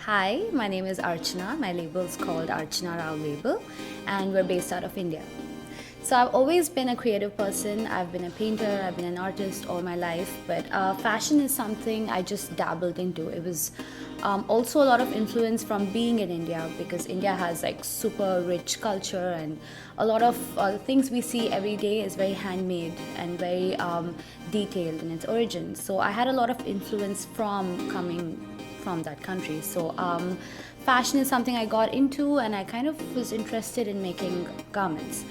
Hi, my name is Archana. My label is called Archana Rao Label, and we're based out of India. So I've always been a creative person. I've been a painter, I've been an artist all my life, but fashion is something I just dabbled into. It was also a lot of influence from being in India, because India has like super rich culture, and a lot of things we see every day is very handmade and very detailed in its origins. So I had a lot of influence from coming from that country. So fashion is something I got into, and I kind of was interested in making garments.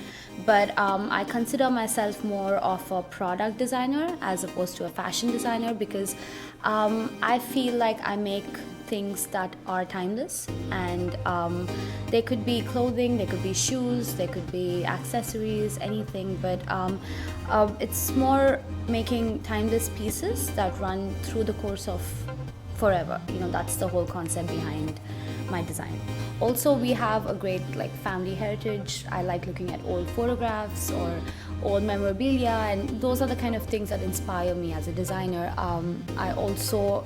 But I consider myself more of a product designer as opposed to a fashion designer, because I feel like I make things that are timeless, and they could be clothing, they could be shoes, they could be accessories, anything, but it's more making timeless pieces that run through the course of forever. That's the whole concept behind my design. Also, we have a great family heritage. I like looking at old photographs or old memorabilia, and those are the kind of things that inspire me as a designer. I also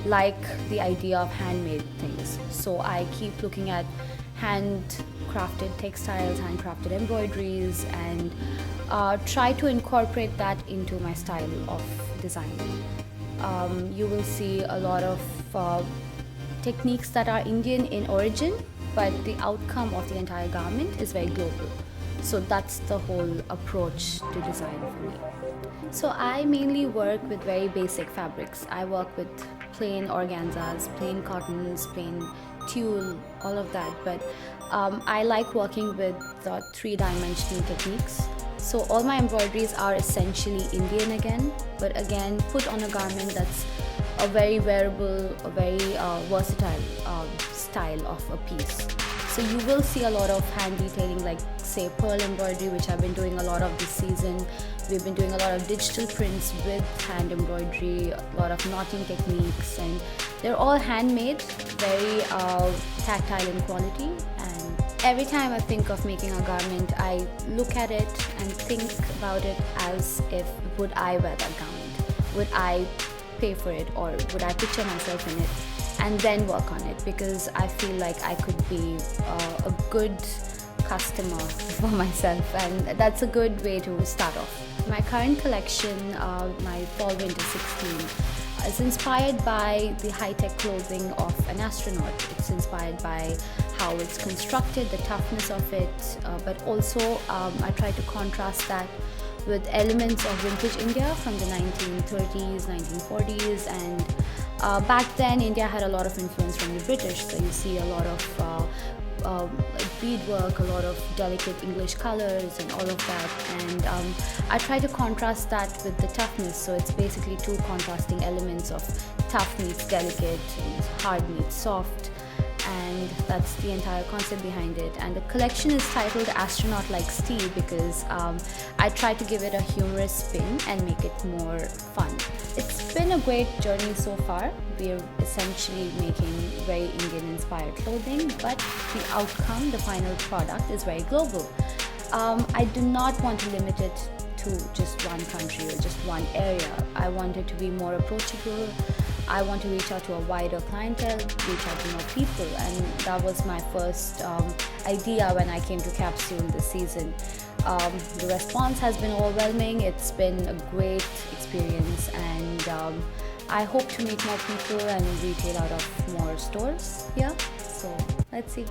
like the idea of handmade things, so I keep looking at handcrafted textiles, handcrafted embroideries, and try to incorporate that into my style of design. You will see a lot of techniques that are Indian in origin, but the outcome of the entire garment is very global. So that's the whole approach to design for me. So I mainly work with very basic fabrics. I work with plain organzas, plain cottons, plain tulle, all of that. But I like working with three-dimensional techniques. So all my embroideries are essentially Indian again, but again put on a garment that's a very wearable, a very versatile style of a piece. So you will see a lot of hand detailing, like say pearl embroidery, which I've been doing a lot of this season. We've been doing a lot of digital prints with hand embroidery, a lot of knotting techniques, and they're all handmade, very tactile in quality. And every time I think of making a garment, I look at it and think about it as if, would I wear that garment? Would I pay for it, or would I picture myself in it and then work on it? Because I feel like I could be a good customer for myself, and that's a good way to start off. My current collection, my fall winter 16, is inspired by the high-tech clothing of an astronaut. It's inspired by how it's constructed, the toughness of it, but also I try to contrast that with elements of vintage India from the 1930s, 1940s, and back then India had a lot of influence from the British, so you see a lot of beadwork, a lot of delicate English colors and all of that, and I try to contrast that with the toughness. So it's basically two contrasting elements of tough meets delicate, and hard meets soft, and that's the entire concept behind it. And the collection is titled Astronaut Likes Tea because I try to give it a humorous spin and make it more fun. It's been a great journey so far. We're essentially making very Indian inspired clothing, but the outcome, the final product, is very global. I do not want to limit it to just one country or just one area. I want it to be more approachable. I want to reach out to a wider clientele, reach out to more people, and that was my first idea when I came to Capsule this season. The response has been overwhelming. It's been a great experience, and I hope to meet more people and retail out of more stores here. So let's see.